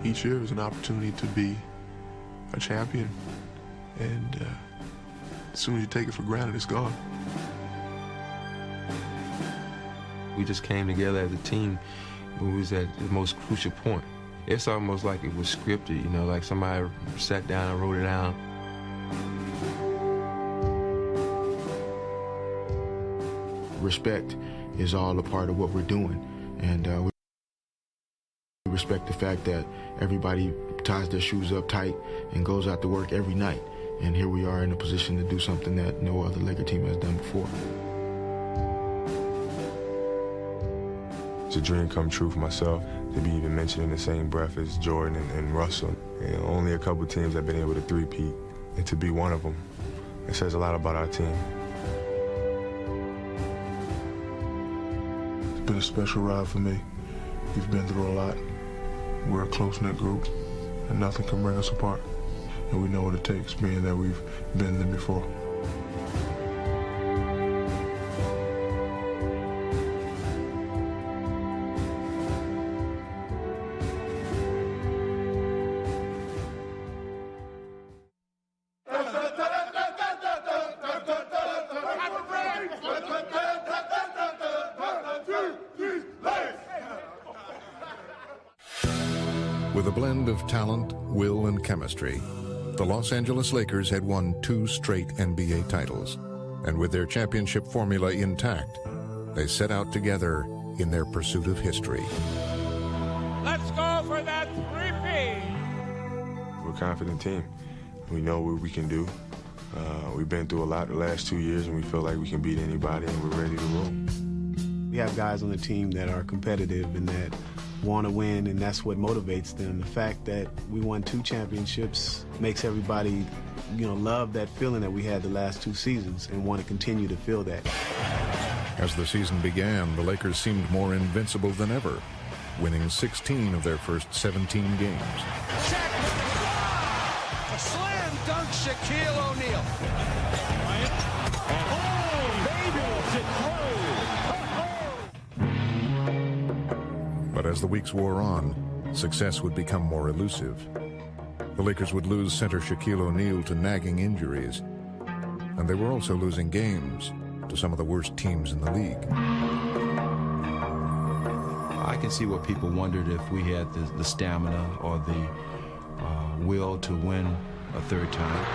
each year is an opportunity to be a champion, and as soon as you take it for granted, it's gone. We just came together as a team when we was at the most crucial point. It's almost like it was scripted, you know, like somebody sat down and wrote it down. Respect is all a part of what we're doing, and we respect the fact that everybody ties their shoes up tight and goes out to work every night. And here we are in a position to do something that no other Laker team has done before. It's a dream come true for myself to be even mentioned in the same breath as Jordan and Russell. You know, only a couple teams have been able to three-peat, and to be one of them, it says a lot about our team. It's been a special ride for me. We've been through a lot. We're a close-knit group, and nothing can bring us apart. And we know what it takes, being that we've been there before. With a blend of talent, will, and chemistry, the Los Angeles Lakers had won 2 straight NBA titles. And with their championship formula intact, they set out together in their pursuit of history. Let's go for that three-peat! We're a confident team. We know what we can do. We've been through a lot the last 2 years, and we feel like we can beat anybody, and we're ready to roll. We have guys on the team that are competitive and that want to win, and that's what motivates them. The fact that we won 2 championships makes everybody, love that feeling that we had the last 2 seasons and want to continue to feel that. As the season began, the Lakers seemed more invincible than ever, winning 16 of their first 17 games. Shaq with the block! A slam dunk, Shaquille O'Neal. But as the weeks wore on, success would become more elusive. The Lakers would lose center Shaquille O'Neal to nagging injuries, and they were also losing games to some of the worst teams in the league. I can see what people wondered if we had the stamina or the will to win a third time.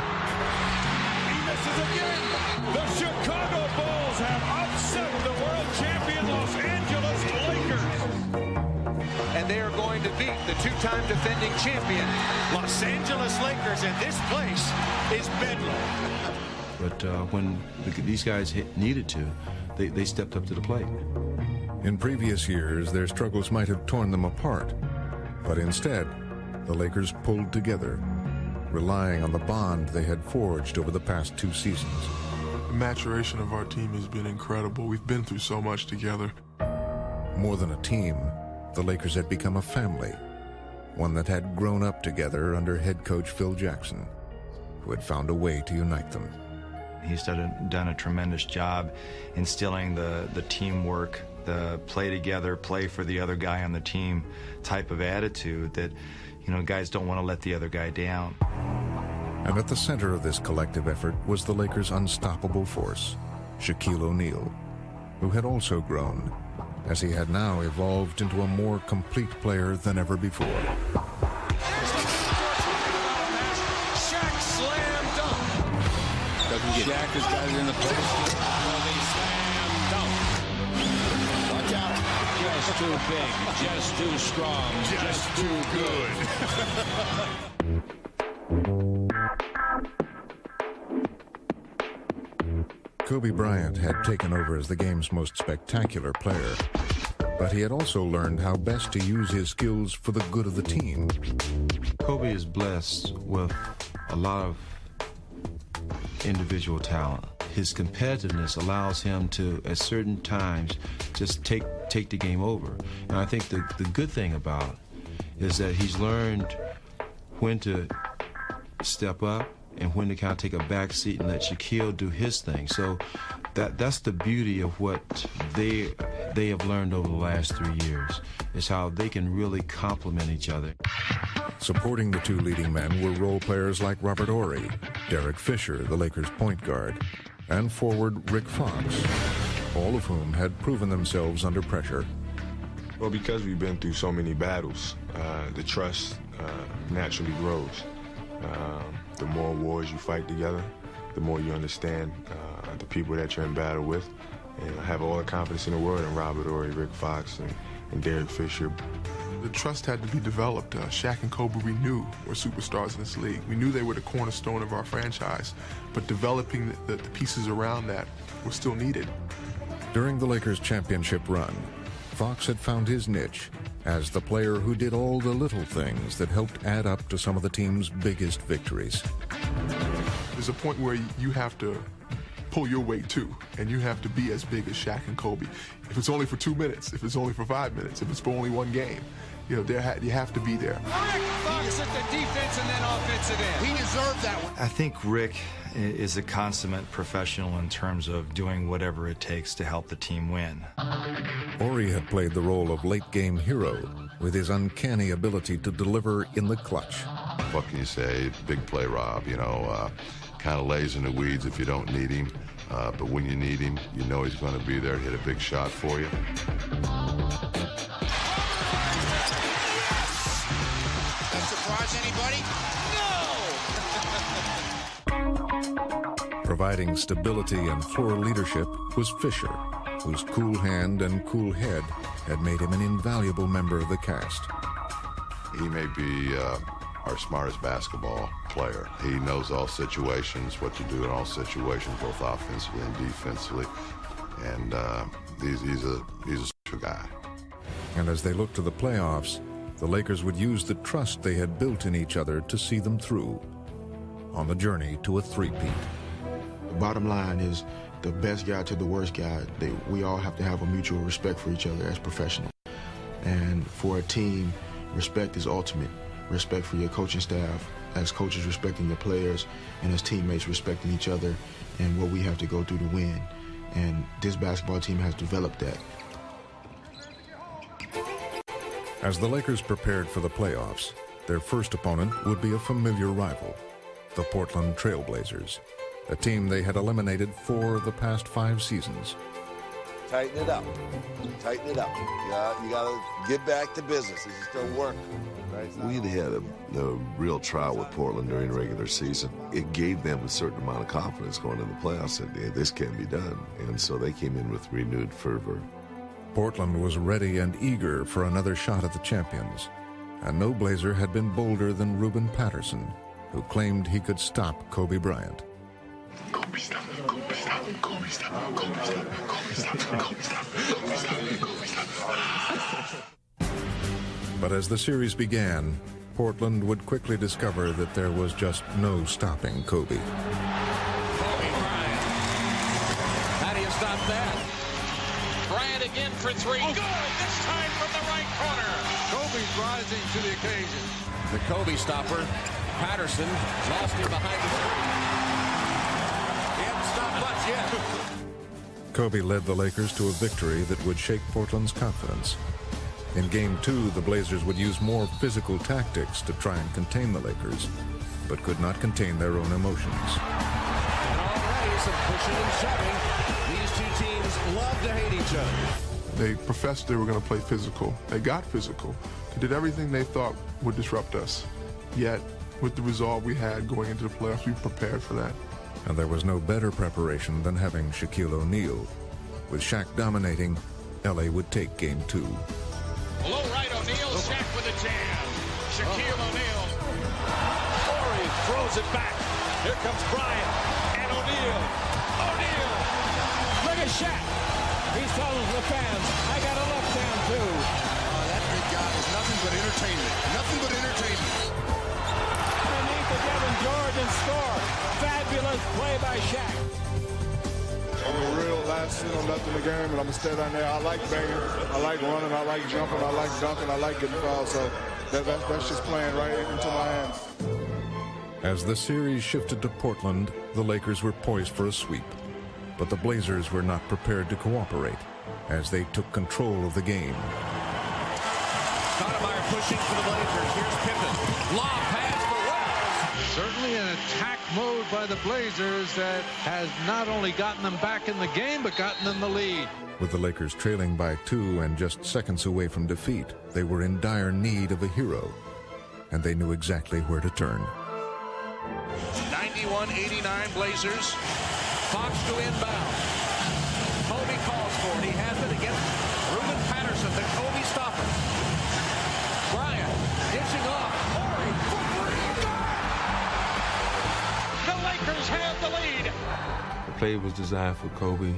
He misses again! The Chicago Bulls have upset the world champion Los Angeles Lakers! And they are going to beat the 2-time defending champion Los Angeles Lakers, and this place is bedlam. But when these guys needed to, they stepped up to the plate. In previous years, their struggles might have torn them apart, but instead, the Lakers pulled together, relying on the bond they had forged over the past 2 seasons. The maturation of our team has been incredible. We've been through so much together. More than a team, the Lakers had become a family, one that had grown up together under head coach Phil Jackson, who had found a way to unite them. He's done a tremendous job instilling the teamwork, the play together, play for the other guy on the team type of attitude that, guys don't want to let the other guy down. And at the center of this collective effort was the Lakers' unstoppable force, Shaquille O'Neal, who had also grown, as he had now evolved into a more complete player than ever before. Shaq slam dunk. Shaq has got it in the post. Watch out. Just too big, just too strong, just too good. Kobe Bryant had taken over as the game's most spectacular player, but he had also learned how best to use his skills for the good of the team. Kobe is blessed with a lot of individual talent. His competitiveness allows him to, at certain times, just take the game over. And I think the good thing about it is that he's learned when to step up and when to kind of take a back seat and let Shaquille do his thing. So that's the beauty of what they have learned over the last 3 years, is how they can really complement each other. Supporting the two leading men were role players like Robert Horry, Derek Fisher, the Lakers' point guard, and forward Rick Fox, all of whom had proven themselves under pressure. Well, because we've been through so many battles, the trust naturally grows. The more wars you fight together, the more you understand the people that you're in battle with. And I have all the confidence in the world in Robert Horry, Rick Fox, and Derek Fisher. The trust had to be developed. Shaq and Kobe, we knew, were superstars in this league. We knew they were the cornerstone of our franchise, but developing the pieces around that was still needed. During the Lakers' championship run, Fox had found his niche as the player who did all the little things that helped add up to some of the team's biggest victories. There's a point where you have to pull your weight too, and you have to be as big as Shaq and Kobe. If it's only for 2 minutes, if it's only for 5 minutes, if it's for only one game, you have to be there. Rick Fox at the defense and then offensive end. He deserved that one. I think Rick is a consummate professional in terms of doing whatever it takes to help the team win. Horry had played the role of late-game hero with his uncanny ability to deliver in the clutch. What can you say? Big play, Rob. Kind of lays in the weeds if you don't need him. But when you need him, you know he's going to be there to hit a big shot for you. That surprise anybody? No! Providing stability and floor leadership was Fisher, whose cool hand and cool head had made him an invaluable member of the cast. He may be our smartest basketball player. He knows all situations, what to do in all situations, both offensively and defensively. And he's a special guy. And as they looked to the playoffs, the Lakers would use the trust they had built in each other to see them through on the journey to a three-peat. The bottom line is the best guy to the worst guy. We all have to have a mutual respect for each other as professionals. And for a team, respect is ultimate. Respect for your coaching staff, as coaches respecting their players, and as teammates respecting each other and what we have to go through to win. And this basketball team has developed that. As the Lakers prepared for the playoffs, their first opponent would be a familiar rival, the Portland Trail Blazers, a team they had eliminated 4 of the past 5 seasons. Tighten it up. Tighten it up. You got to get back to business. This is still work. We had a real trial with Portland during the regular season. It gave them a certain amount of confidence going into the playoffs that this can be done. And so they came in with renewed fervor. Portland was ready and eager for another shot at the champions. And no Blazer had been bolder than Ruben Patterson, who claimed he could stop Kobe Bryant. Kobe stop, Kobe stop, Kobe stop, Kobe stop, Kobe stop, Kobe stop, Kobe stop, Kobe stop. But as the series began, Portland would quickly discover that there was just no stopping Kobe. Kobe Bryant. How do you stop that? Bryant again for 3. Good! This time from the right corner. Kobe's rising to the occasion. The Kobe stopper. Patterson lost him behind the screen. He hasn't stopped much yet. Kobe led the Lakers to a victory that would shake Portland's confidence. In Game 2, the Blazers would use more physical tactics to try and contain the Lakers, but could not contain their own emotions. And already some pushing and shoving. These two teams love to hate each other. They professed they were going to play physical. They got physical. They did everything they thought would disrupt us. Yet, with the resolve we had going into the playoffs, we prepared for that. And there was no better preparation than having Shaquille O'Neal. With Shaq dominating, LA would take Game 2. Low right O'Neal, Shaq with a jam. Shaquille O'Neal. Horry throws it back. Here comes Bryant and O'Neal. O'Neal. Look at Shaq. He's telling the fans, I got a left hand too. That big guy is nothing but entertainment. Nothing but entertainment. Underneath the Devin Jordan score. Fabulous play by Shaq. I'm a real last left in the game, and I'm going to stay down there. I like banging, I like running, I like jumping, I like dunking, I like getting fouled, so that's just playing right into my hands. As the series shifted to Portland, the Lakers were poised for a sweep. But the Blazers were not prepared to cooperate as they took control of the game. Stoudemire pushing for the Blazers. Here's Pippen. Lob pass for Wells. Certainly an attack mode by the Blazers that has not only gotten them back in the game, but gotten them the lead. With the Lakers trailing by 2 and just seconds away from defeat, they were in dire need of a hero, and they knew exactly where to turn. 91-89 Blazers. Fox to inbound. Kobe calls for it. He has it against Ruben Patterson. The Kobe stopper. Bryant dishing off. Morey for three. The Lakers have the lead. The play was designed for Kobe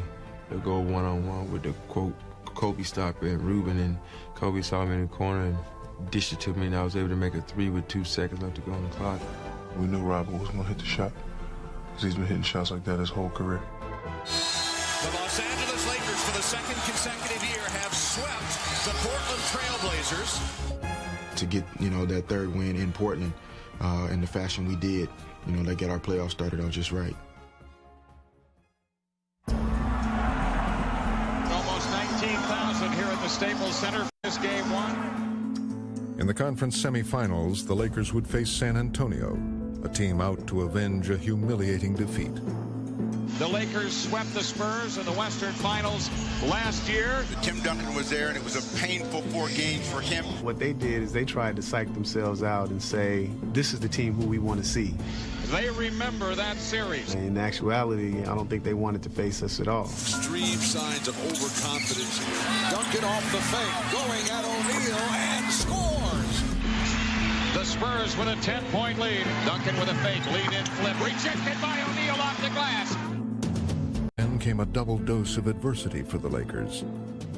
to go one-on-one with the quote Kobe stopper and Ruben, and Kobe saw me in the corner and dished it to me, and I was able to make a 3 with 2 seconds left to go on the clock. We knew Robert was going to hit the shot because he's been hitting shots like that his whole career. The Los Angeles Lakers, for the second consecutive year, have swept the Portland Trail Blazers. To get, that third win in Portland in the fashion we did, that get our playoffs started out just right. Almost 19,000 here at the Staples Center for this game 1. In the conference semifinals, the Lakers would face San Antonio, a team out to avenge a humiliating defeat. The Lakers swept the Spurs in the Western Finals last year. Tim Duncan was there, and it was a painful 4 games for him. What they did is they tried to psych themselves out and say, this is the team who we want to see. They remember that series. In actuality, I don't think they wanted to face us at all. Extreme signs of overconfidence. Duncan off the fake, going at O'Neal, and scores! The Spurs with a 10-point lead. Duncan with a fake, lead-in flip, rejected by O'Neal off the glass. Then came a double dose of adversity for the Lakers.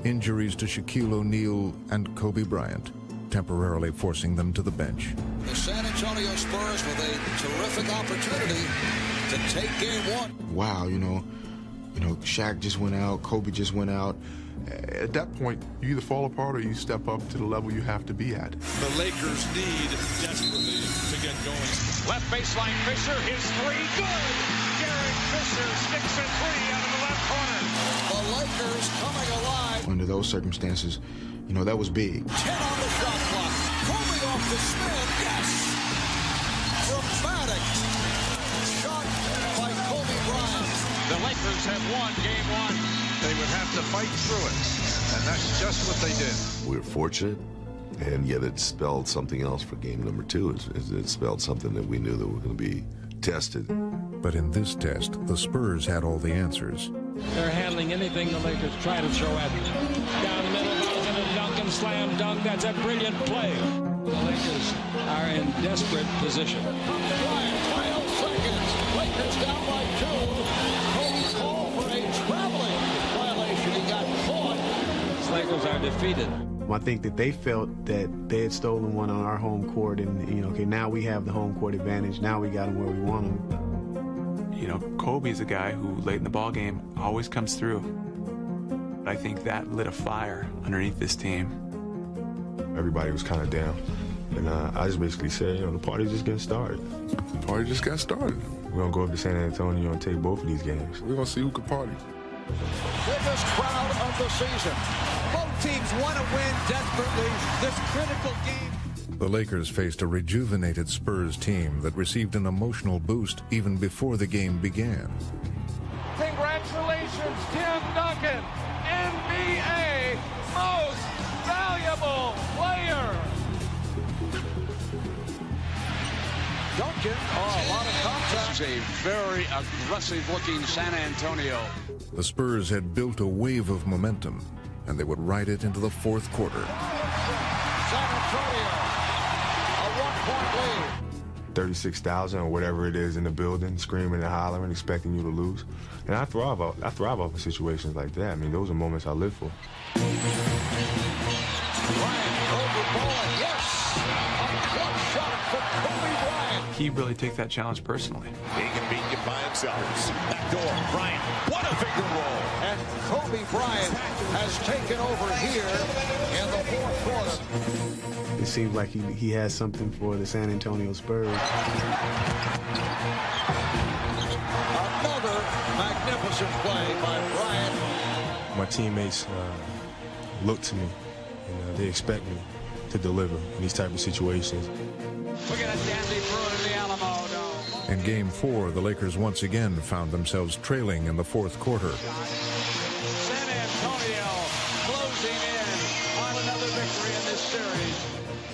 Injuries to Shaquille O'Neal and Kobe Bryant, temporarily forcing them to the bench. The San Antonio Spurs with a terrific opportunity to take game 1. Wow, Shaq just went out, Kobe just went out. At that point, you either fall apart or you step up to the level you have to be at. The Lakers need desperately to get going. Left baseline, Fisher, his 3, good! Derek Fisher sticks a 3 out of the left corner. The Lakers coming alive. Under those circumstances, that was big. 10 on the shot clock. Kobe off the spin, yes! Dramatic shot by Kobe Bryant. The Lakers have won game 1. They would have to fight through it, and that's just what they did. We were fortunate, and yet it spelled something else for game number 2. It spelled something that we knew that we were going to be tested. But in this test, the Spurs had all the answers. They're handling anything the Lakers try to throw at them. Down the middle, goes in a Duncan slam dunk. That's a brilliant play. The Lakers are in desperate position. Bryant, 12 seconds. Lakers down by 2. Kobe called for a traveling violation. He got caught. The Lakers are defeated. I think that they felt that they had stolen one on our home court, and now we have the home court advantage. Now we got them where we want them. Kobe's a guy who late in the ball game always comes through. I think that lit a fire underneath this team. Everybody was kind of down, and I just basically said, the party's just getting started. The party just got started. We're gonna go up to San Antonio and take both of these games. We're gonna see who can party. Biggest crowd of the season. Both teams want to win desperately this critical game. The Lakers faced a rejuvenated Spurs team that received an emotional boost even before the game began. Congratulations, Tim Duncan, NBA Most Valuable Player. Duncan, a lot of contact. This is a very aggressive-looking San Antonio. The Spurs had built a wave of momentum, and they would ride it into the fourth quarter. San Antonio, a 1-point lead. 36,000 or whatever it is in the building, screaming and hollering, expecting you to lose. And I thrive off of situations like that. I mean, those are moments I live for. Bryant over ball, yes! A clutch shot for Kobe Bryant. He really takes that challenge personally. He can beat you by himself. Back door, Bryant. What a finger roll! And Kobe Bryant has taken over here in the fourth quarter. It seems like he has something for the San Antonio Spurs. Another magnificent play by Bryant. My teammates look to me, and they expect me could deliver in these type of situations. Look at that dandy throw in the Alamo Dome. In Game 4, the Lakers once again found themselves trailing in the fourth quarter. San Antonio closing in on another victory in this series.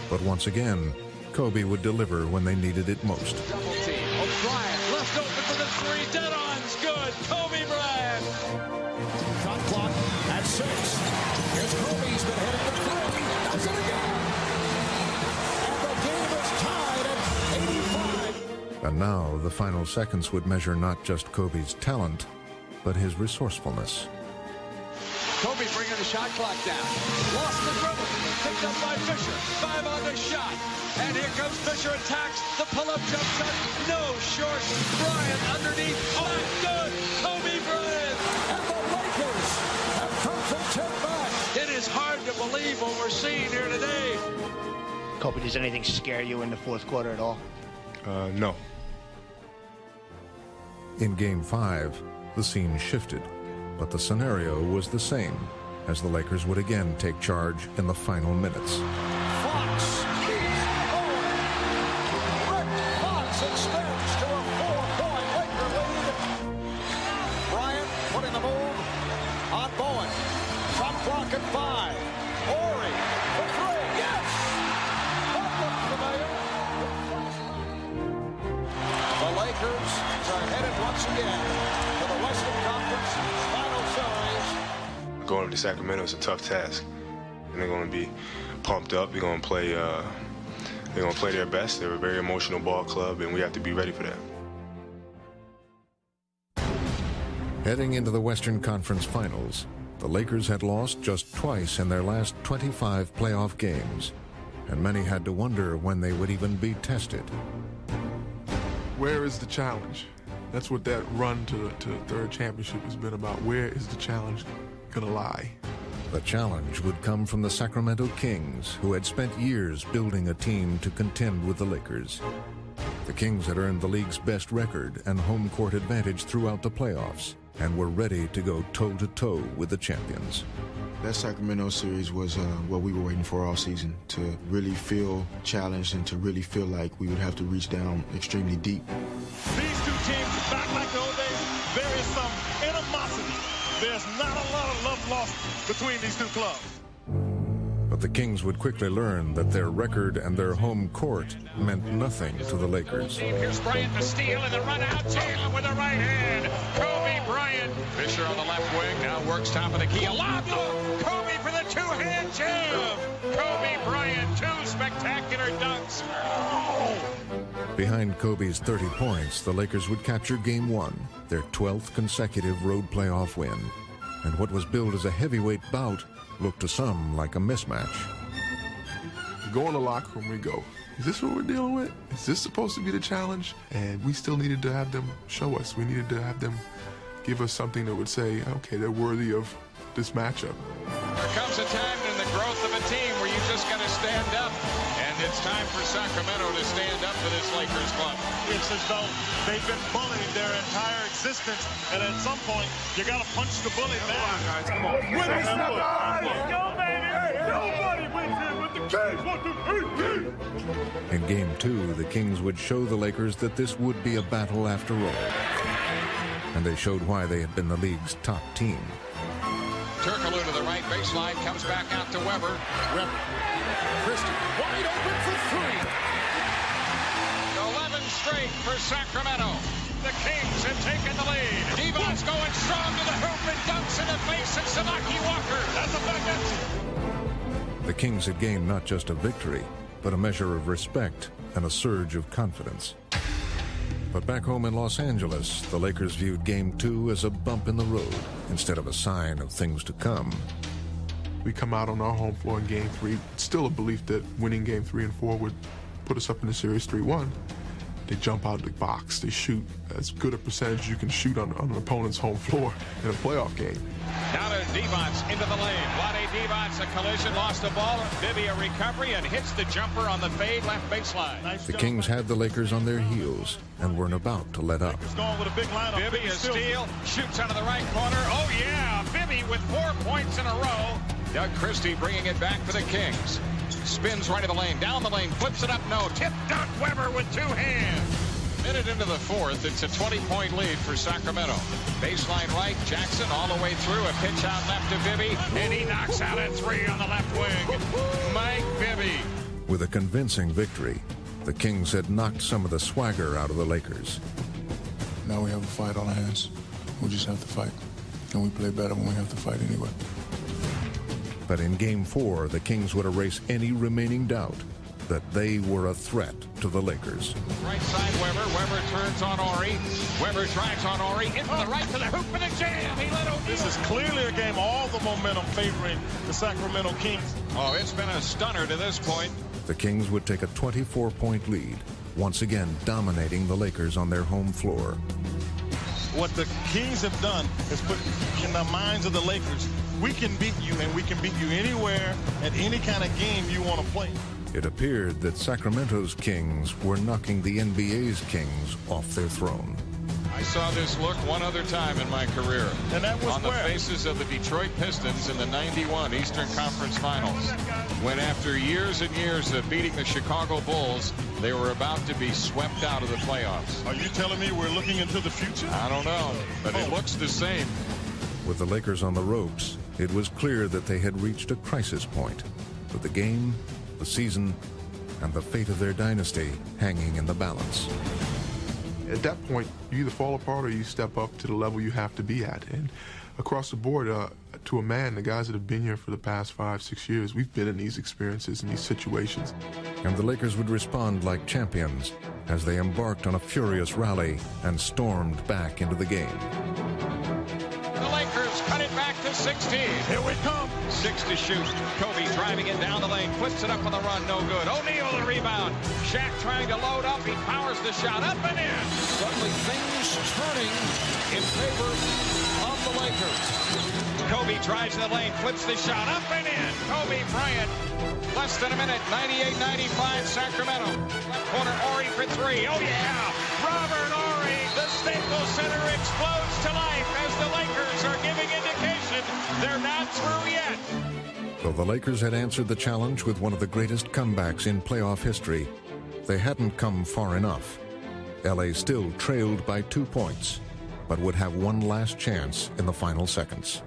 But once again, Kobe would deliver when they needed it most. Double team. O'Brien left open for the three. Dead on's good. Kobe Bryant. Shot clock at 6. Here's Kobe. He's been hitting the three. Does it again. And the game is tied at 85. And now the final seconds would measure not just Kobe's talent, but his resourcefulness. Kobe bringing the shot clock down. Lost the dribble. Picked up by Fisher. 5 on the shot. And here comes Fisher, attacks. The pull-up jump shot. No short. Bryant underneath. Not good. Kobe Bryant. And the Lakers have come from 10 back. It is hard to believe what we're seeing here today. Kobe, does anything scare you in the fourth quarter at all? No. In Game 5, the scene shifted, but the scenario was the same, as the Lakers would again take charge in the final minutes. Fox keeps going. Rick Fox extends to a 4-point Laker lead. Bryant putting the move on Bowen. Shot clock at 5. Horry for 3. Yes! That looks familiar. The Lakers are headed once again to the Western Conference Final Series. Going up to Sacramento is a tough task, and they're going to be pumped up. They're going to play. They're going to play their best. They're a very emotional ball club, and we have to be ready for that. Heading into the Western Conference Finals, the Lakers had lost just twice in their last 25 playoff games, and many had to wonder when they would even be tested. Where is the challenge? That's what that run to the third championship has been about. Where is the challenge going to lie? The challenge would come from the Sacramento Kings, who had spent years building a team to contend with the Lakers. The Kings had earned the league's best record and home court advantage throughout the playoffs, and were ready to go toe-to-toe with the champions. That Sacramento series was what we were waiting for all season, to really feel challenged and to really feel like we would have to reach down extremely deep. These two teams are back like the old days. There is some animosity. There's not a lot of love lost between these two clubs. But the Kings would quickly learn that their record and their home court meant nothing to the Lakers. Here's Bryant to steal and the run out. Jalen with the right hand. Kobe Bryant. Fisher on the left wing now works top of the key. A lob. Kobe for the two-hand jam. Kobe Bryant, 2 spectacular dunks. Behind Kobe's 30 points, the Lakers would capture Game 1, their 12th consecutive road playoff win. And what was billed as a heavyweight bout looked to some like a mismatch. You go in the locker room, we go, is this what we're dealing with? Is this supposed to be the challenge? And we still needed to have them show us. We needed to have them give us something that would say, okay, they're worthy of this matchup. There comes a time in the growth of a team where you just got to stand up. And it's time for Sacramento to stand up for this Lakers club. It's as though they've been bullied their entire existence, and at some point, you got to punch the bully back. Come on, win this one. Go, baby. Nobody wins here with the Kings. 1, 2, 3. In Game 2, the Kings would show the Lakers that this would be a battle after all. And they showed why they had been the league's top team. Turkoglu to the right baseline, comes back out to Weber. Christie wide open for 3. 11 straight for Sacramento. The Kings have taken the lead. Devon's going strong to the hoop and dunks in the face of Samaki Walker. That's a bucket. The Kings had gained not just a victory, but a measure of respect and a surge of confidence. But back home in Los Angeles, the Lakers viewed Game 2 as a bump in the road instead of a sign of things to come. We come out on our home floor in Game 3. It's still a belief that winning Game 3 and 4 would put us up in the series 3-1. They jump out of the box. They shoot as good a percentage you can shoot on an opponent's home floor in a playoff game. Now to Devons into the lane. Vlade Devons, a collision, lost the ball. Bibby a recovery and hits the jumper on the fade left baseline. The Kings had the Lakers on their heels and weren't about to let up. Bibby a steal, shoots out of the right corner. Oh yeah, Bibby with 4 points in a row. Doug Christie bringing it back for the Kings. Spins right of the lane, down the lane, flips it up, no. Tip dunk Weber with two hands. Minute into the fourth, it's a 20-point lead for Sacramento. Baseline right, Jackson all the way through, a pitch out left to Bibby, and he knocks out at three on the left wing. Mike Bibby. With a convincing victory, the Kings had knocked some of the swagger out of the Lakers. Now we have a fight on our hands. We just have to fight. And we play better when we have to fight anyway. But in Game 4, the Kings would erase any remaining doubt that they were a threat to the Lakers. Right side Weber. Weber turns on Horry. Weber drives on Horry. In from the right to the hoop for the jam. He let O'Neal. This is clearly a game, all the momentum favoring the Sacramento Kings. Oh, it's been a stunner to this point. The Kings would take a 24-point lead, once again dominating the Lakers on their home floor. What the Kings have done is put in the minds of the Lakers, we can beat you, and we can beat you anywhere at any kind of game you want to play. It appeared that Sacramento's Kings were knocking the NBA's Kings off their throne. I saw this look one other time in my career. And that was on the faces of the Detroit Pistons in the '91 Eastern Conference Finals. When after years and years of beating the Chicago Bulls, they were about to be swept out of the playoffs. Are you telling me we're looking into the future? I don't know, but it looks the same. With the Lakers on the ropes, it was clear that they had reached a crisis point, with the game, the season, and the fate of their dynasty hanging in the balance. At that point, you either fall apart or you step up to the level you have to be at. And across the board, to a man, the guys that have been here for the past 5-6 years, we've been in these experiences and these situations. And the Lakers would respond like champions as they embarked on a furious rally and stormed back into the game. The Lakers cut it back to 16. Here we come. 6 to shoot. Kobe driving it down the lane, flips it up on the run, no good. O'Neal the rebound. Shaq trying to load up. He powers the shot up and in. Suddenly things turning in favor of the Lakers. Kobe drives in the lane, flips the shot up and in. Kobe Bryant. Less than a minute. 98-95 Sacramento. Left corner Horry for three. Oh yeah. Robert Horry. The Staples Center explodes to life as the Lakers are giving indication they're not through yet. Though the Lakers had answered the challenge with one of the greatest comebacks in playoff history, they hadn't come far enough. LA still trailed by 2 points, but would have one last chance in the final seconds.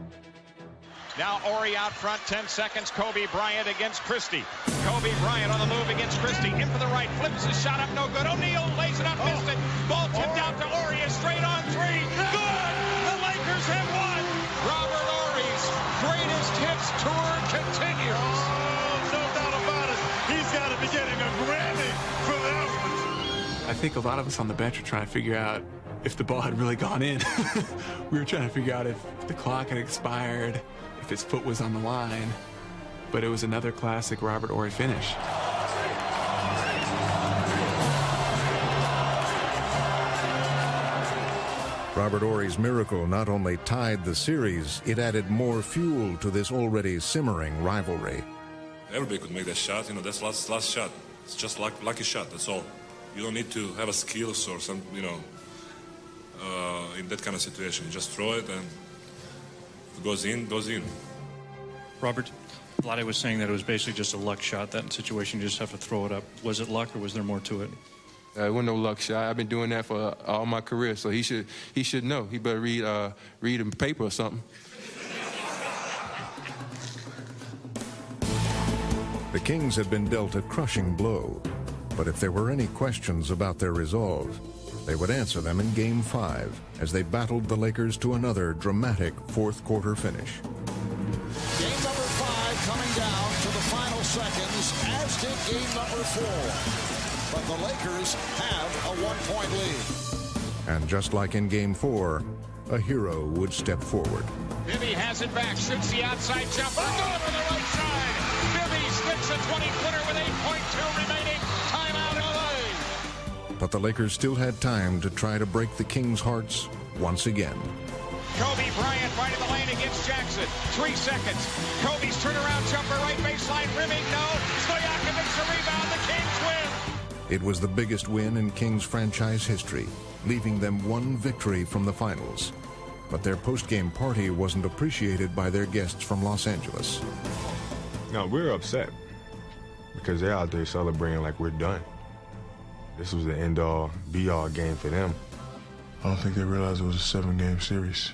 Now Horry out front, 10 seconds. Kobe Bryant against Christie. Kobe Bryant on the move against Christie. In for the right, flips his shot up, no good. O'Neal lays it up, missed it. Ball tipped out to Horry, a straight on three. Good! The Lakers have won! Robert Horry's greatest hits tour continues. Oh, no doubt about it. He's got to be getting a Grammy for that one. I think a lot of us on the bench are trying to figure out if the ball had really gone in. We were trying to figure out if the clock had expired, if his foot was on the line. But it was another classic Robert Horry finish. Robert Horry's miracle not only tied the series, it added more fuel to this already simmering rivalry. Everybody could make that shot, that's last shot. It's just lucky shot, that's all. You don't need to have a skills or some, in that kind of situation. You just throw it and if it goes in, goes in. Robert, Vlade was saying that it was basically just a luck shot. That situation, you just have to throw it up. Was it luck or was there more to it? It wasn't no luck shot. I've been doing that for all my career, so he should know. He better read a paper or something. The Kings had been dealt a crushing blow, but if there were any questions about their resolve, they would answer them in Game 5 as they battled the Lakers to another dramatic fourth-quarter finish. Game number 5 coming down to the final seconds, as did game number 4. But the Lakers have a 1-point lead. And just like in Game 4, a hero would step forward. Bibby has it back, shoots the outside jumper, good on the right side. Bibby sticks a 20-footer with 8.2 remaining. Timeout LA. But the Lakers still had time to try to break the Kings' hearts once again. Kobe Bryant right in the lane against Jackson. 3 seconds. Kobe's turnaround jumper, right baseline, rimming, no. Stojakovic's a rebound, the Kings win. It was the biggest win in Kings franchise history, leaving them one victory from the finals. But their post-game party wasn't appreciated by their guests from Los Angeles. No, we're upset. because they're out there celebrating like we're done. This was the end-all, be-all game for them. I don't think they realized it was a 7-game series.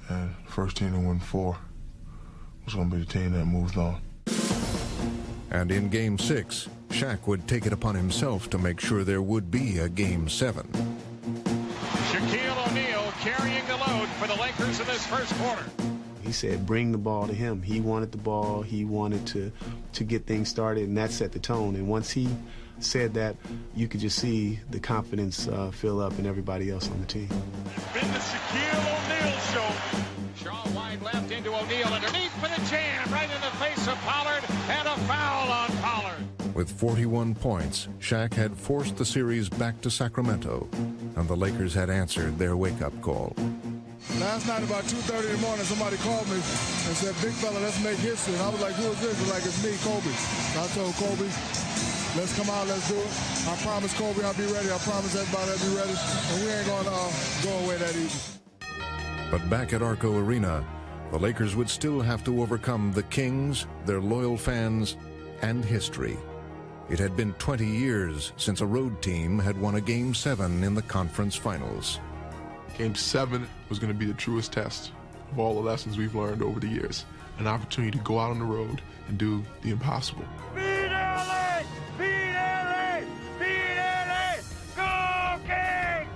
And first team to win 4 was going to be the team that moved on. And in Game 6, Shaq would take it upon himself to make sure there would be a Game 7. Shaquille O'Neal carrying the load for the Lakers in this first quarter. He said bring the ball to him. He wanted the ball. He wanted to get things started, and that set the tone. And once he said that, you could just see the confidence fill up in everybody else on the team. It's been the Shaquille O'Neal show. Shaw wide left into O'Neal underneath for the jam, right in the face of Pollard, and a foul on Pollard. With 41 points, Shaq had forced the series back to Sacramento, and the Lakers had answered their wake-up call. Last night about 2:30 in the morning, somebody called me and said, "Big fella, let's make history." And I was like, "Who is this?" They're like, "It's me, Kobe." And I told Kobe, "Let's come out, let's do it. I promise Kobe I'll be ready. I promise everybody I'll be ready. And we ain't going to go away that easy." But back at Arco Arena, the Lakers would still have to overcome the Kings, their loyal fans, and history. It had been 20 years since a road team had won a Game 7 in the conference finals. Game 7 was going to be the truest test of all the lessons we've learned over the years. An opportunity to go out on the road and do the impossible. Beat LA! Beat LA! Beat LA! Go Kings!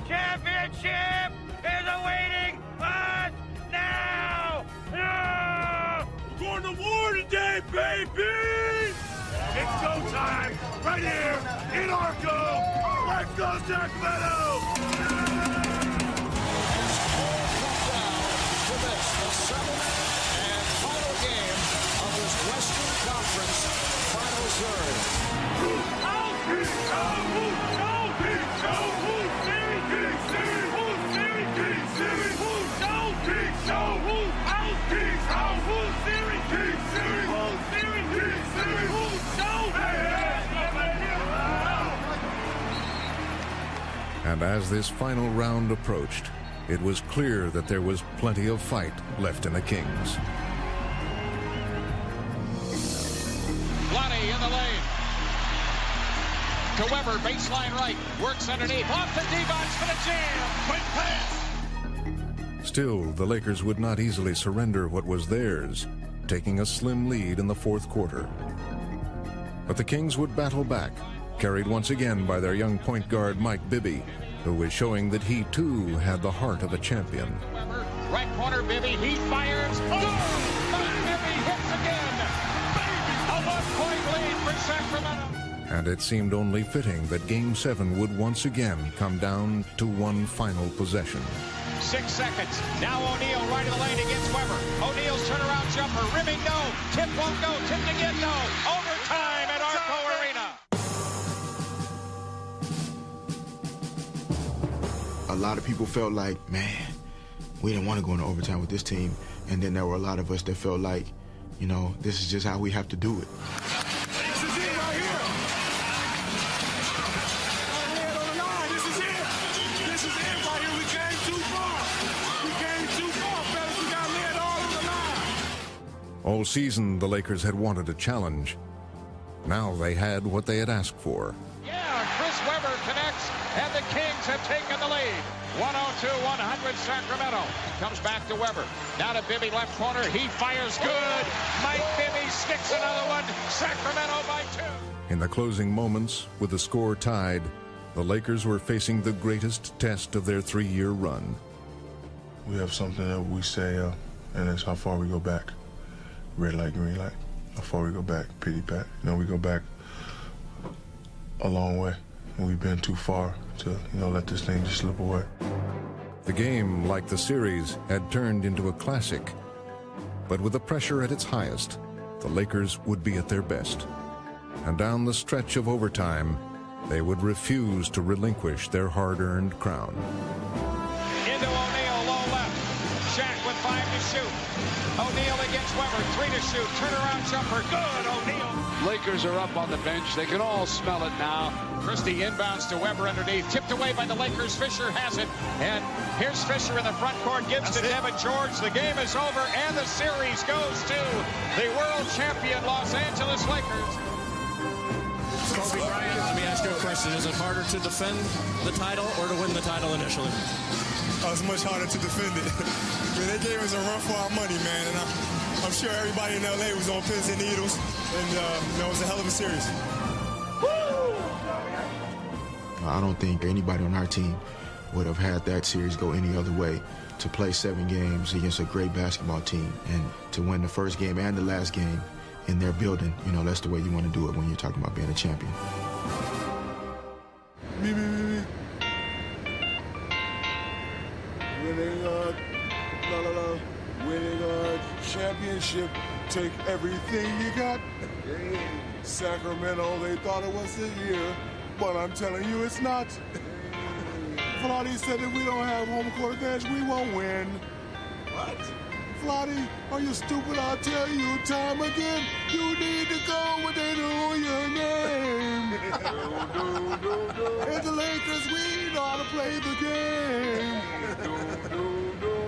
Championship is awaiting us now! No! We're going to war today, baby! It's go time right here in Arco! Let's go, Sacramento! The seventh and final game of this Western Conference Finals third. And as this final round approached, it was clear that there was plenty of fight left in the Kings. Lonnie in the lane. To Weber, baseline right. Works underneath. Off the D-box for the jam. Quick pass. Still, the Lakers would not easily surrender what was theirs, taking a slim lead in the fourth quarter. But the Kings would battle back, carried once again by their young point guard Mike Bibby, who was showing that he too had the heart of a champion. Weber, right corner, Bibby, he fires. Oh! Mike Bibby hits again. A 1-point lead for Sacramento. And it seemed only fitting that Game 7 would once again come down to one final possession. 6 seconds. Now O'Neal right of the lane against Weber. O'Neal's turnaround jumper. Rimming no. Tip won't go. Tipped again no. Overtime at Arco Arena. A lot of people felt like, man, we didn't want to go into overtime with this team. And then there were a lot of us that felt like, you know, this is just how we have to do it. This is it right here. Head on the line. This is it. This is it right here. We came too far. We came too far, fellas. We got lead all on the line. All season, the Lakers had wanted a challenge. Now they had what they had asked for. Yeah, Chris Weber connects, and the Kings have taken the lead. 102-100 Sacramento. Comes back to Weber. Now to Bibby, left corner. He fires good. Mike Bibby sticks another one. Sacramento by 2. In the closing moments, with the score tied, the Lakers were facing the greatest test of their 3-year run. We have something that we say, and it's how far we go back. Red light, green light. How far we go back, pity pat. You know, we go back a long way, and we've been too far to, you know, let this thing just slip away. The game, like the series, had turned into a classic. But with the pressure at its highest, the Lakers would be at their best. And down the stretch of overtime, they would refuse to relinquish their hard-earned crown. Into O'Neal, low left. Shaq with 5 to shoot. O'Neal against Weber, 3 to shoot. Turnaround jumper, good. O'Neal Lakers are up on the bench. They can all smell it now. Christie inbounds to Weber underneath. Tipped away by the Lakers. Fisher has it. And here's Fisher in the front court. Gives to Devin George. The game is over. And the series goes to the world champion Los Angeles Lakers. Kobe Bryant, let me ask you a question. Is it harder to defend the title or to win the title initially? It's much harder to defend it. I mean, they gave us a run for our money, man. And I'm sure everybody in L.A. was on pins and needles. And, it was a hell of a series. I don't think anybody on our team would have had that series go any other way. To play 7 games against a great basketball team and to win the first game and the last game in their building, that's the way you want to do it when you're talking about being a champion. Winning a championship, take everything you got. Sacramento, they thought it was the year, but I'm telling you it's not. Vlade said that we don't have home court advantage, we won't win. What? Vlade, are you stupid? I'll tell you time again, you need to go when they know your name. And the Lakers, we know how to play the game.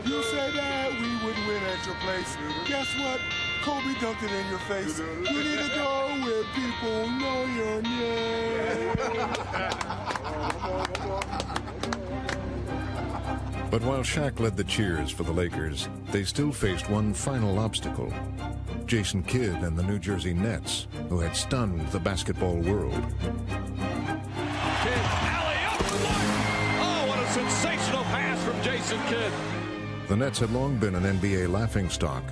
You said that we would win at your place. Guess what? Kobe dunked it in your face. You need to go where people know your name. But while Shaq led the cheers for the Lakers, they still faced one final obstacle. Jason Kidd and the New Jersey Nets, who had stunned the basketball world. Kidd, alley-oop, oh, what a sensational pass from Jason Kidd. The Nets had long been an NBA laughingstock,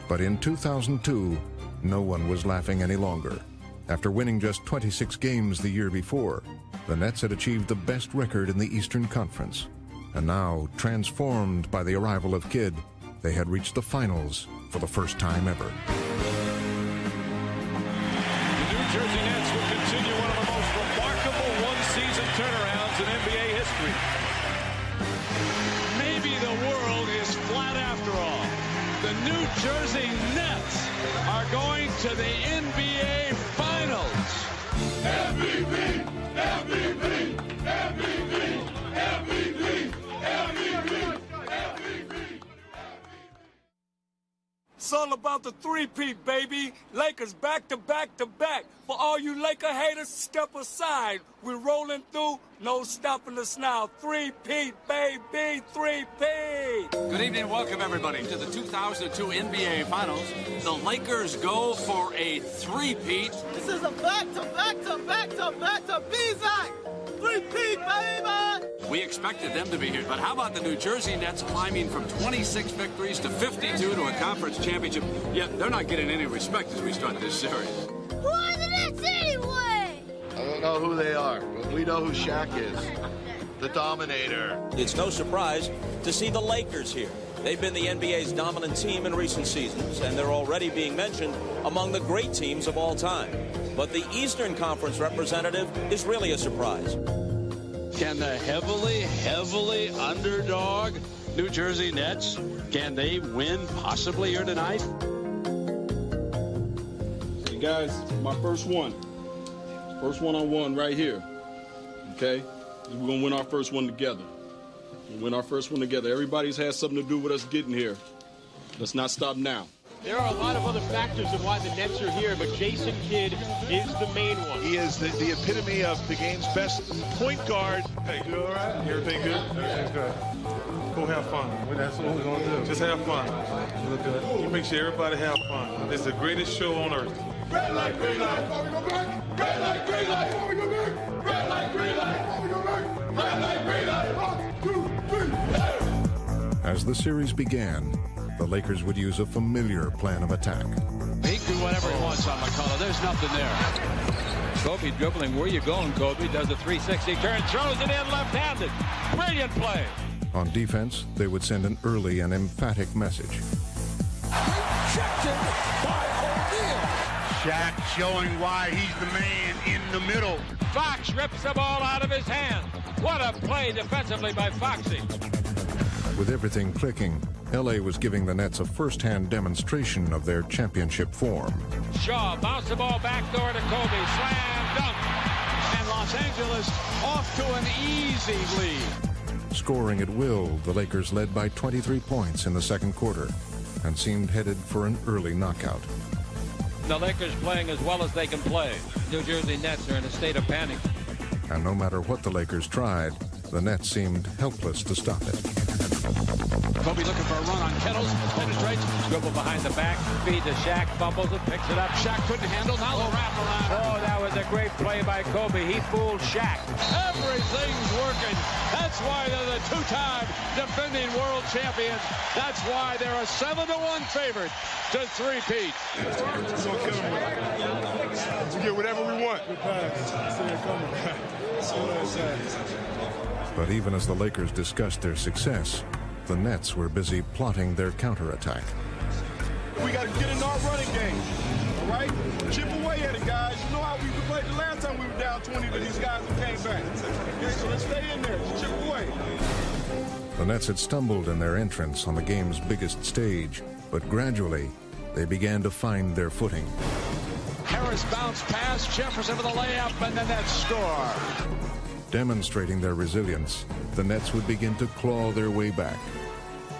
but in 2002, no one was laughing any longer. After winning just 26 games the year before, the Nets had achieved the best record in the Eastern Conference. And now, transformed by the arrival of Kidd, they had reached the finals for the first time ever. The New Jersey Nets will continue one of the most remarkable one-season turnarounds in NBA history. Maybe the world is flat after all. The New Jersey Nets are going to the NBA Finals. MVP! MVP! MVP! MVP! MVP! It's all about the three-peat, baby. Lakers back to back to back. For all you Laker haters, step aside. We're rolling through, no stopping us now. Three-peat, baby, three-peat. Good evening and welcome, everybody, to the 2002 NBA Finals. The Lakers go for a three-peat. This is a back-to-back-to-back-to-back-to-Bizak. Three-peat, baby! We expected them to be here, but how about the New Jersey Nets climbing from 26 victories to 52 to a conference championship? Yeah, they're not getting any respect as we start this series. Who are the Nets anyway? I don't know who they are, but we know who Shaq is. The Dominator. It's no surprise to see the Lakers here. They've been the NBA's dominant team in recent seasons, and they're already being mentioned among the great teams of all time. But the Eastern Conference representative is really a surprise. Can the heavily underdog New Jersey Nets, can they win possibly here tonight? Hey guys, my first one. First one-on-one right here. Okay? We're going to win our first one together. We'll win our first one together. Everybody's had something to do with us getting here. Let's not stop now. There are a lot of other factors of why the Nets are here, but Jason Kidd is the main one. He is the epitome of the game's best point guard. Hey, you all right? Everything good? Everything's good. Go have fun. That's what we're going to do. Just have fun. Look good. You make sure everybody have fun. It's the greatest show on earth. Red light, green light, before we go back. Red light, green light, before we go back. Red light, green light, before we go back. Red light, green light. 1, 2, 3. As the series began, the Lakers would use a familiar plan of attack. He can do whatever he wants on McCullough. There's nothing there. Kobe dribbling. Where you going, Kobe? Does a 360 turn, throws it in left-handed. Brilliant play. On defense, they would send an early and emphatic message. Rejected by O'Neal. Shaq showing why he's the man in the middle. Fox rips the ball out of his hand. What a play defensively by Foxy. With everything clicking, LA was giving the Nets a first-hand demonstration of their championship form. Shaw bounced the ball backdoor to Kobe. Slam dunk. And Los Angeles off to an easy lead. Scoring at will, the Lakers led by 23 points in the second quarter and seemed headed for an early knockout. The Lakers playing as well as they can play. New Jersey Nets are in a state of panic. And no matter what the Lakers tried, the Nets seemed helpless to stop it. Kobe looking for a run on Kettles, penetrates, Dribble behind the back, feed to Shaq, fumbles it, picks it up. Shaq couldn't handle, now the wrap around. Oh, that was a great play by Kobe. He fooled Shaq. Everything's working. That's why they're the two-time defending world champions. That's why they're a 7-1 favorite to three-peat. We get whatever we want. Good pass. See it coming. But even as the Lakers discussed their success, the Nets were busy plotting their counterattack. We got to get in our running game, all right? Chip away at it, guys. You know how we played the last time we were down 20 to these guys and came back. Okay, so let's stay in there. Chip away. The Nets had stumbled in their entrance on the game's biggest stage, but gradually they began to find their footing. Harris bounced past Jefferson with a layup, and the Nets score. Demonstrating their resilience, the Nets would begin to claw their way back.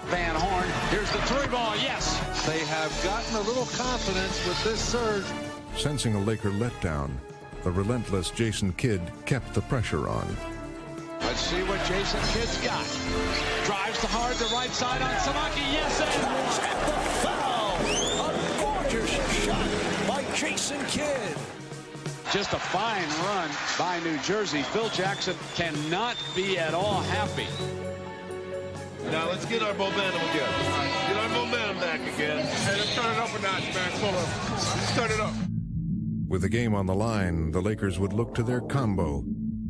Van Horn, here's the three ball, yes! They have gotten a little confidence with this surge. Sensing a Laker letdown, the relentless Jason Kidd kept the pressure on. Let's see what Jason Kidd's got. Drives to hard, the right side on Samaki, yes, and one. The foul! A gorgeous shot by Jason Kidd. Just a fine run by New Jersey. Phil Jackson cannot be at all happy. Now let's get our momentum again. Get our momentum back again. Hey, let's turn it up a notch, man. Come on. Let's turn it up. With the game on the line, the Lakers would look to their combo,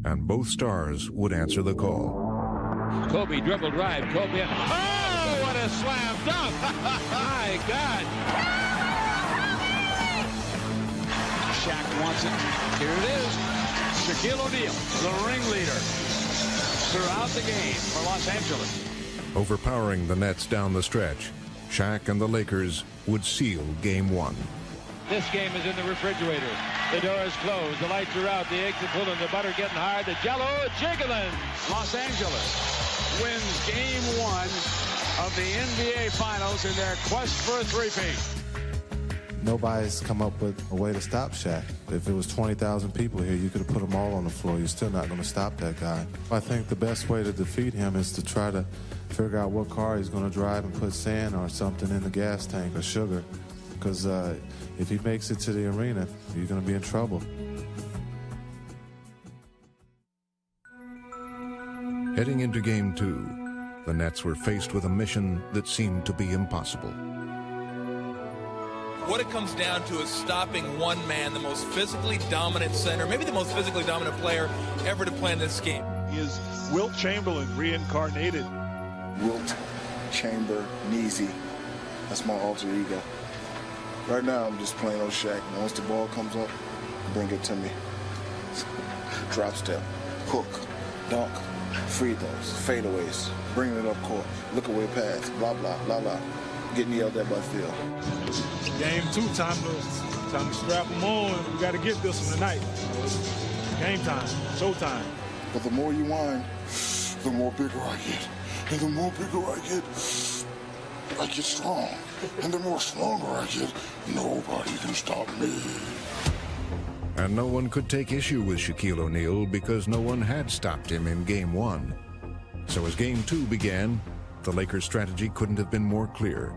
and both stars would answer the call. Kobe dribble drive. Kobe. Oh, what a slam dunk! My God. Shaq wants it. Here it is. Shaquille O'Neal, the ringleader throughout the game for Los Angeles. Overpowering the Nets down the stretch, Shaq and the Lakers would seal Game 1. This game is in the refrigerator. The door is closed. The lights are out. The eggs are pulling. The butter getting hard. The Jell-O jiggling. Los Angeles wins Game 1 of the NBA Finals in their quest for a three-peat. Nobody's come up with a way to stop Shaq. If it was 20,000 people here, you could have put them all on the floor. You're still not going to stop that guy. I think the best way to defeat him is to try to figure out what car he's going to drive and put sand or something in the gas tank or sugar. Because if he makes it to the arena, you're going to be in trouble. Heading into Game 2, the Nets were faced with a mission that seemed to be impossible. What it comes down to is stopping one man, the most physically dominant center, maybe the most physically dominant player ever to play in this game. He is Wilt Chamberlain reincarnated. Wilt Chamber-Neezy. That's my alter ego. Right now, I'm just playing on Shaq. Once the ball comes up, bring it to me. Drop step, hook, dunk, free throws, fadeaways, bringing it up court, look away pass, blah, blah, blah, blah. Getting yelled at by Phil. Game 2, time to strap them on. We got to get this one tonight. Game time, showtime. But the more you whine, the more bigger I get. And the more bigger I get strong. And the more stronger I get, nobody can stop me. And no one could take issue with Shaquille O'Neal because no one had stopped him in Game 1. So as Game 2 began, the Lakers' strategy couldn't have been more clear.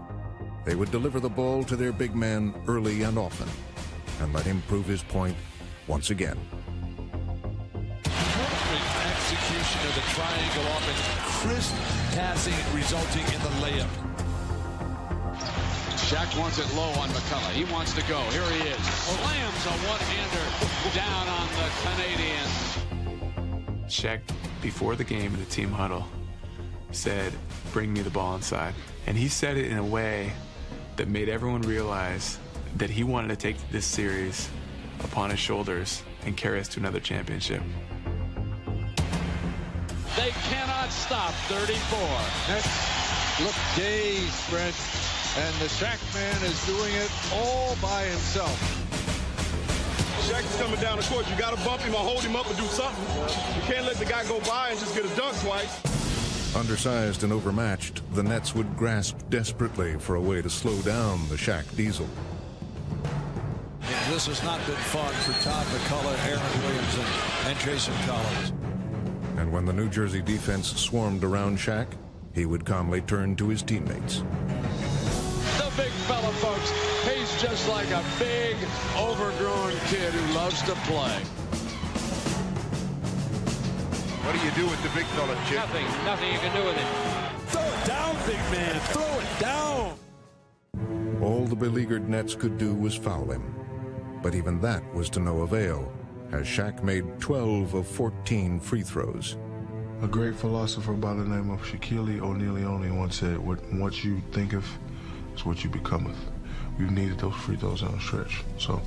They would deliver the ball to their big man early and often, and let him prove his point once again. Perfect execution of the triangle offense. Crisp passing resulting in the layup. Shaq wants it low on McCullough. He wants to go. Here he is. Slams a one-hander down on the Canadians. Shaq, before the game in the team huddle, said, "Bring me the ball inside." And he said it in a way that made everyone realize that he wanted to take this series upon his shoulders and carry us to another championship. They cannot stop 34. Nets look dazed, Brent, and the Shaq man is doing it all by himself. Shaq is coming down the court. You got to bump him or hold him up or do something. You can't let the guy go by and just get a dunk twice. Undersized and overmatched, the Nets would grasp desperately for a way to slow down the Shaq Diesel. This has not been fun for Todd McCullough, Aaron Williams, and Jason Collins. And when the New Jersey defense swarmed around Shaq, he would calmly turn to his teammates. The big fella, folks. He's just like a big, overgrown kid who loves to play. What do you do with the big fella, Chip? Nothing you can do with it. Throw it down, big man. Throw it down. All the beleaguered Nets could do was foul him. But even that was to no avail, as Shaq made 12 of 14 free throws. A great philosopher by the name of Shaquille O'Neal once said, what you thinketh is what you becometh. We've needed those free throws on the stretch. So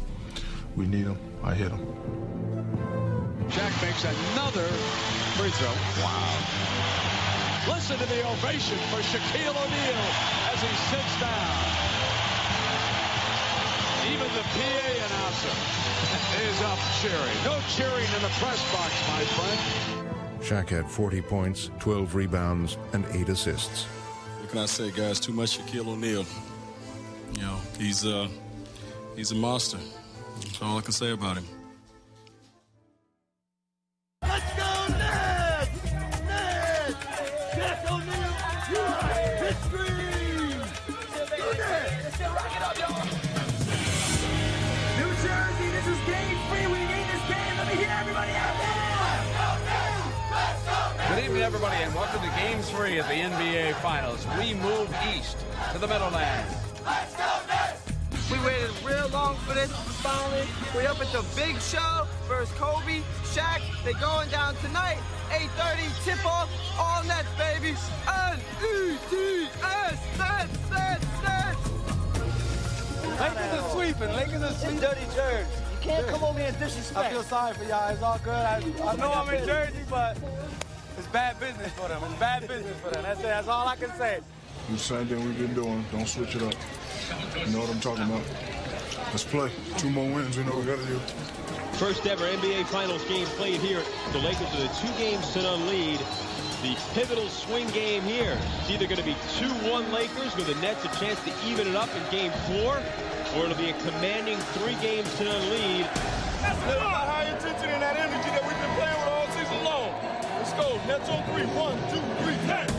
we need them. I hit them. Shaq makes another free throw. Wow. Listen to the ovation for Shaquille O'Neal as he sits down. Even the PA announcer is up cheering. No cheering in the press box, my friend. Shaq had 40 points, 12 rebounds, and 8 assists. What can I say, guys? Too much Shaquille O'Neal. You know, he's a monster. That's all I can say about him. Let's go, Nets! Nets! Shaq O'Neal, you are history! Go Nets! New Jersey, this is game 3. We need this game. Let me hear everybody out there! Good evening, everybody, and welcome to Game 3 of the NBA Finals. We move east to the Meadowlands. Let's go, Nets! We waited real long for this. Finally, we're up at the big show versus Kobe, Shaq. They going down tonight. 8:30 tip-off. All Nets, baby. N-E-T-S. Nets, Nets, Nets. Lakers are sweeping. Lakers are sweeping. Dirty Jersey. You can't come over here and disrespect. I feel sorry for y'all. It's all good. I know I'm in Jersey, but it's bad business for them. It's bad business for them. That's it. That's all I can say. The same thing we've been doing. Don't switch it up. You know what I'm talking about. Let's play. 2 more wins. We know what we got to do. First ever NBA Finals game played here. The Lakers are the 2-game-to-none lead. The pivotal swing game here. It's either going to be 2-1 Lakers with the Nets a chance to even it up in game 4, or it'll be a commanding 3-games-to-none lead. That's that high intensity and that energy that we've been playing with all season long. Let's go. Nets on 3. 1, 2, 3, Nets.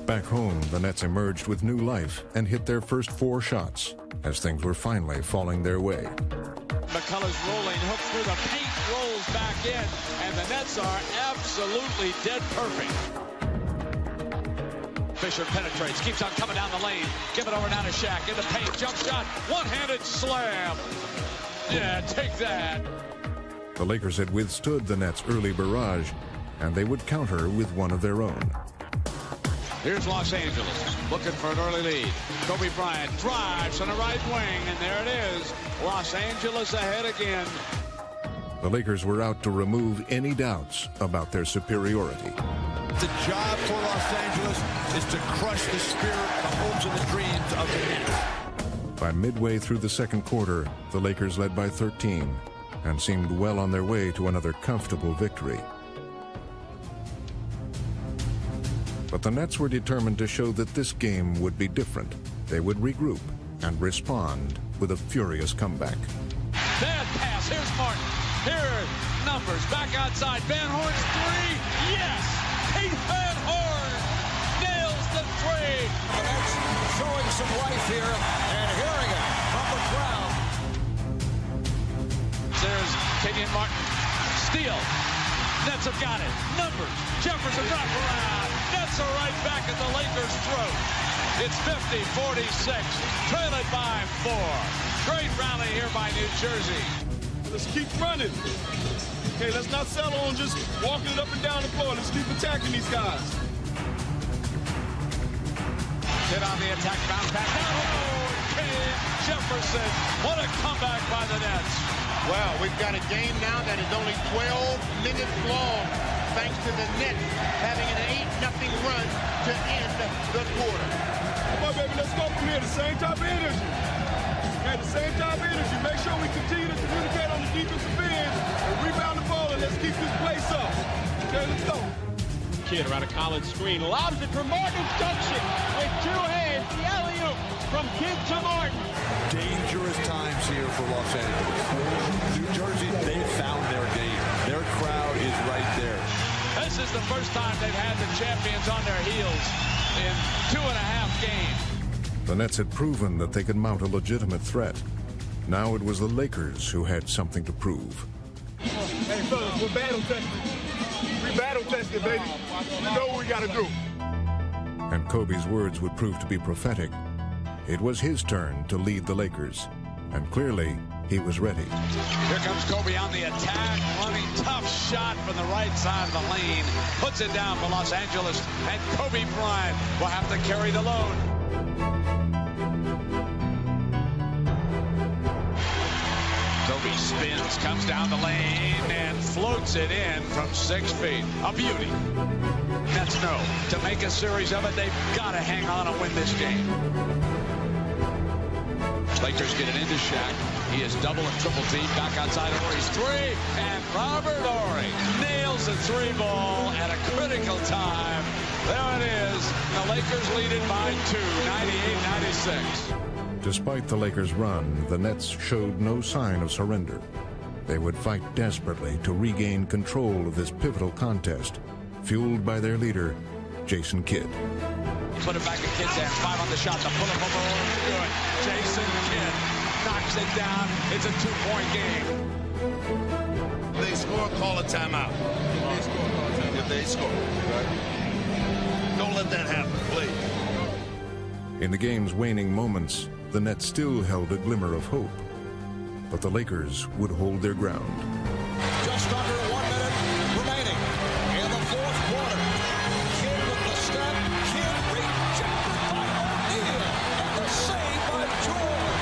Back home, the Nets emerged with new life and hit their first 4 shots as things were finally falling their way. McCullough's rolling, hook through the paint, rolls back in, and the Nets are absolutely dead perfect. Fisher penetrates, keeps on coming down the lane, give it over now to Shaq, in the paint, jump shot, one-handed slam. Yeah, take that. The Lakers had withstood the Nets' early barrage, and they would counter with one of their own. Here's Los Angeles, looking for an early lead. Kobe Bryant drives on the right wing, and there it is. Los Angeles ahead again. The Lakers were out to remove any doubts about their superiority. The job for Los Angeles is to crush the spirit, the hopes, and the dreams of the Nets. By midway through the second quarter, the Lakers led by 13 and seemed well on their way to another comfortable victory. But the Nets were determined to show that this game would be different. They would regroup and respond with a furious comeback. Bad pass. Here's Martin. Here, numbers. Back outside. Van Horn's 3. Yes! Pete Van Horn nails the 3. The Nets showing some life here, and hearing it from the crowd. There's Kenyon Martin. Steal. Nets have got it. Numbers. Jefferson wrap around. Nets are right back at the Lakers' throat. It's 50-46, trailing by 4. Great rally here by New Jersey. Let's keep running. Okay, let's not settle on just walking it up and down the floor. Let's keep attacking these guys. Hit on the attack, bounce back. Oh, Ken Jefferson. What a comeback by the Nets. Well, we've got a game now that is only 12 minutes long. thanks to the Nets having an 8-0 run to end the quarter. Come on, baby, let's go from here. The same type of energy. And the same type of energy. Make sure we continue to communicate on the defensive end and rebound the ball, and let's keep this place up. Okay, let's go. Kidd around a Collins screen, lobs it for Martin, dunks it with two hands. The alley-oop from Kidd to Martin. Dangerous times here for Los Angeles. New Jersey, they've found their game. Their crowd is right there. This is the first time they've had the champions on their heels in 2.5 games. The Nets had proven that they could mount a legitimate threat. Now it was the Lakers who had something to prove. Hey, fellas, we're battle tested. We battle tested, baby. We know what we got to do. And Kobe's words would prove to be prophetic. It was his turn to lead the Lakers, and clearly he was ready. Here comes Kobe on the attack, running tough shot from the right side of the lane. Puts it down for Los Angeles, and Kobe Bryant will have to carry the load. Kobe spins, comes down the lane, and floats it in from 6 feet. A beauty. Nets know to make a series of it, they've got to hang on and win this game. Lakers get it into Shaq. He is double and triple team. Back outside Horry's three. And Robert Horry nails the 3-ball at a critical time. There it is. The Lakers lead it by 2, 98-96. Despite the Lakers' run, the Nets showed no sign of surrender. They would fight desperately to regain control of this pivotal contest, fueled by their leader, Jason Kidd. Put it back to Kidd's hand. 5 on the shot. The pull-up over is good. Jason Kidd knocks it down. It's a 2-point game. They score, call a timeout. If they score. Don't let that happen, please. In the game's waning moments, the Nets still held a glimmer of hope. But the Lakers would hold their ground. Just under 1 minute remaining in the fourth quarter. Kidd with the step. Kidd rejected by O'Neal. And the save by Jordan.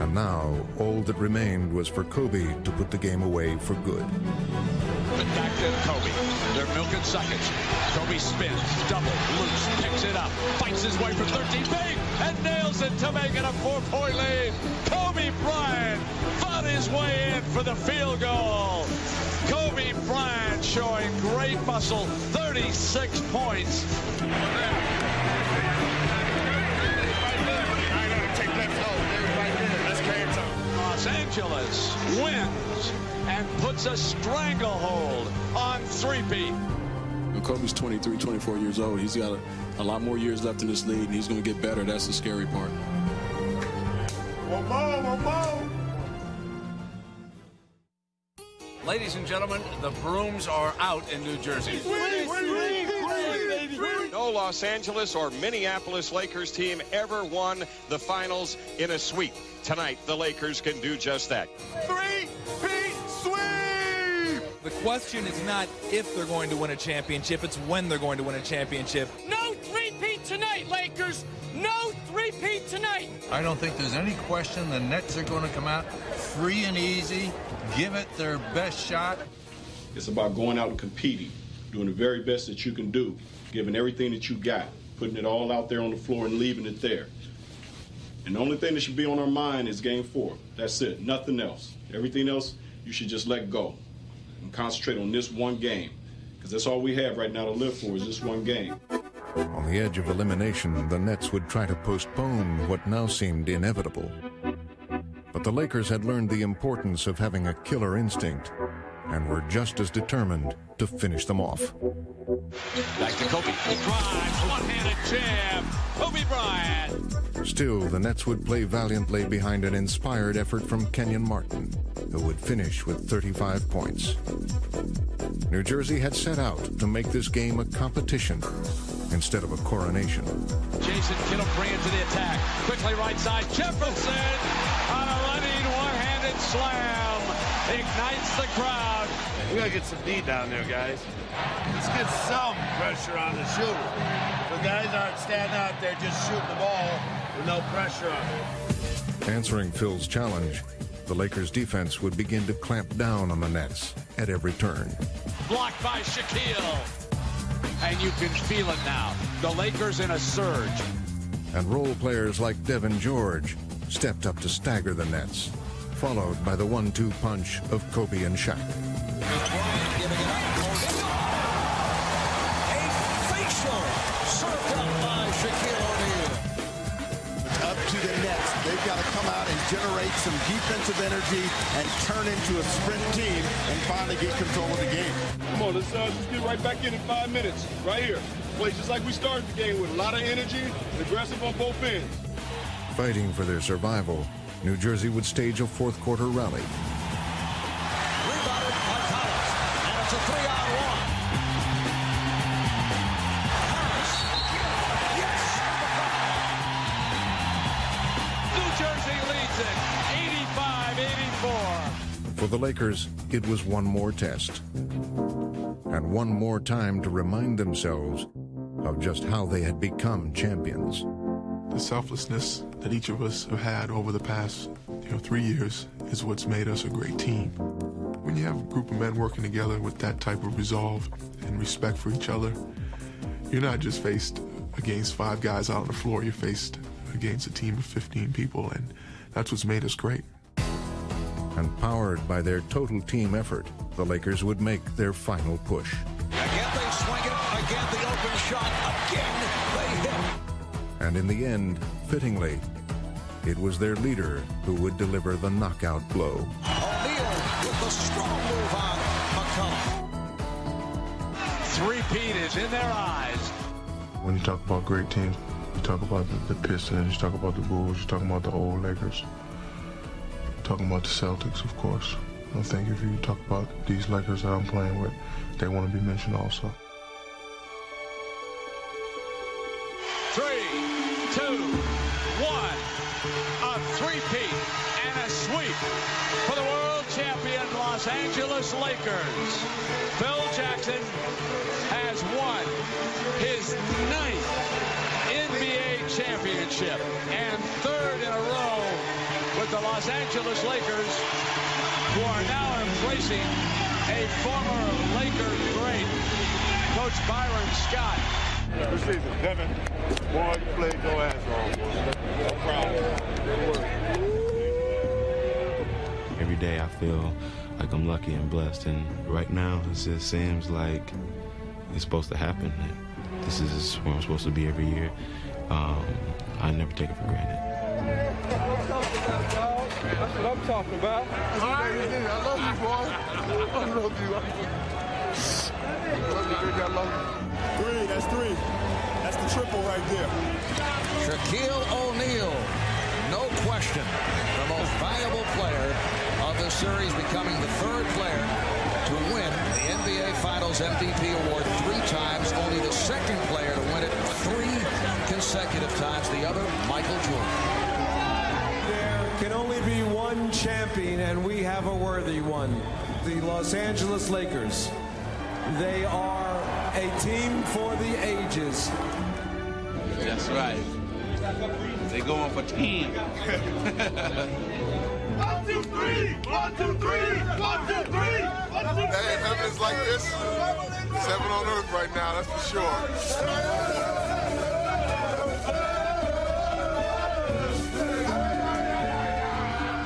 And now, all that remained was for Kobe to put the game away for good. But back to Kobe. They're milking seconds. Kobe spins, double, loose, picks it up, fights his way from 13 feet, and nails it to make it a 4-point lead. Kobe Bryant fought his way in for the field goal. Kobe Bryant showing great muscle, 36 points. Los Angeles wins and puts a stranglehold on three-peat. Kobe's 23, 24 years old. He's got a lot more years left in this league, and he's going to get better. That's the scary part. Ladies and gentlemen, the brooms are out in New Jersey. No Los Angeles or Minneapolis Lakers team ever won the finals in a sweep. Tonight, the Lakers can do just that. Three-peat sweep! The question is not if they're going to win a championship, it's when they're going to win a championship. No three-peat tonight, Lakers! No three-peat tonight! I don't think there's any question the Nets are going to come out free and easy, give it their best shot. It's about going out and competing, doing the very best that you can do, giving everything that you got, putting it all out there on the floor and leaving it there. And the only thing that should be on our mind is Game 4. That's it, nothing else. Everything else, you should just let go and concentrate on this one game, because that's all we have right now to live for is this one game. On the edge of elimination, the Nets would try to postpone what now seemed inevitable. But the Lakers had learned the importance of having a killer instinct and were just as determined to finish them off. Back to Kobe. He drives, one-handed jam. Kobe Bryant. Still, the Nets would play valiantly behind an inspired effort from Kenyon Martin, who would finish with 35 points. New Jersey had set out to make this game a competition instead of a coronation. Jason Kidd will bring it to the attack. Quickly right side. Jefferson on a running one-handed slam. Ignites the crowd. We got to get some D down there, guys. Let's get some pressure on the shooter. The guys aren't standing out there just shooting the ball with no pressure on them. Answering Phil's challenge, the Lakers' defense would begin to clamp down on the Nets at every turn. blocked by Shaquille. And you can feel it now. The Lakers in a surge. And role players like Devin George stepped up to stagger the Nets, followed by the 1-2 punch of Kobe and Shaq. Giving it up. A facial served up by Shaquille O'Neal. It's up to the Nets. They've got to come out and generate some defensive energy and turn into a sprint team and finally get control of the game. Come on, let's get right back in 5 minutes. Right here. Play just like we started the game with a lot of energy and aggressive on both ends. Fighting for their survival, New Jersey would stage a fourth-quarter rally. Rebounded by Collins, and it's a 3-on-1. Harris, yes! New Jersey leads it, 85-84. For the Lakers, it was one more test. And one more time to remind themselves of just how they had become champions. The selflessness that each of us have had over the past 3 years is what's made us a great team. When you have a group of men working together with that type of resolve and respect for each other, you're not just faced against 5 guys out on the floor, you're faced against a team of 15 people, and that's what's made us great. And powered by their total team effort, the Lakers would make their final push. Again they swing it, again the open shot, again they hit. And in the end, fittingly, it was their leader who would deliver the knockout blow. O'Neal with the strong move on McCollum. Three-peat is in their eyes. When you talk about great teams, you talk about the Pistons, you talk about the Bulls, you talk about the old Lakers. Talking about the Celtics, of course. I think if you talk about these Lakers that I'm playing with, they want to be mentioned also. 3, 2, 1. A three-peat and a sweep for the world champion Los Angeles Lakers. Phil Jackson has won his 9th NBA championship and 3rd in a row with the Los Angeles Lakers, who are now embracing a former Laker great, Coach Byron Scott. This season, Devin, boy, you played your ass off, boy. I'm proud. Good work. Every day I feel like I'm lucky and blessed, and right now it just seems like it's supposed to happen. This is where I'm supposed to be every year. I never take it for granted. That's what I'm talking about. I love you, boy. I love you. I love you. 3, that's 3. That's the triple right there. Shaquille O'Neal, no question, the most valuable player of the series, becoming the 3rd player to win the NBA Finals MVP award 3 times. Only the 2nd player to win it 3 consecutive times. The other, Michael Jordan. There can only be one champion, and we have a worthy one. The Los Angeles Lakers. They are a team for the ages. That's right. They going for 10. 1, 2, 3! 1, 2, 3! 1, 2, 3! Hey, heaven is like this. It's heaven on earth right now, that's for sure.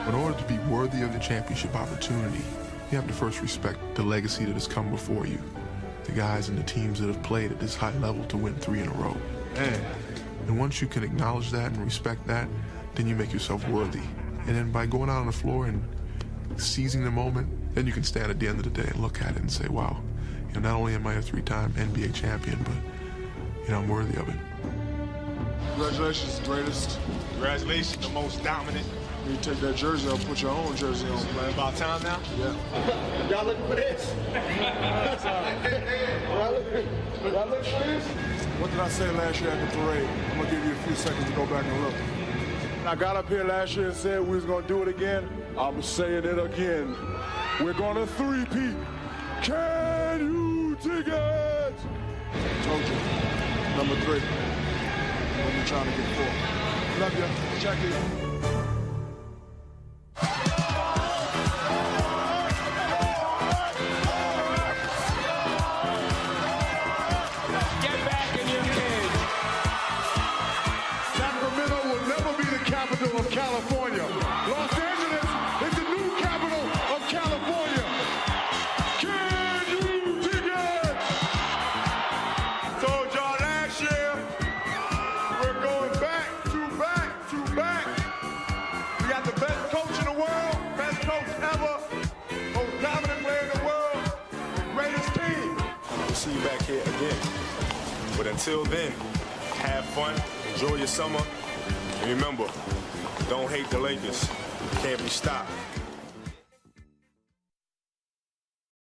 In order to be worthy of the championship opportunity, you have to first respect the legacy that has come before you. The guys and the teams that have played at this high level to win 3 in a row. And once you can acknowledge that and respect that, then you make yourself worthy. And then by going out on the floor and seizing the moment, then you can stand at the end of the day and look at it and say, wow, not only am I a 3-time NBA champion, but I'm worthy of it. Congratulations, greatest. Congratulations, the most dominant. You take that jersey off, put your own jersey on, man. About time now? Yeah. Y'all looking for this? Y'all looking for this? What did I say last year at the parade? I'm gonna give you a few seconds to go back and look. I got up here last year and said we was gonna do it again. I'm saying it again. We're gonna 3-peat. Can you dig it? Told you. Number 3. What you trying to get for? Love you. Check it. back here again. But until then, have fun, enjoy your summer, and remember, don't hate the Lakers. Can't be stopped.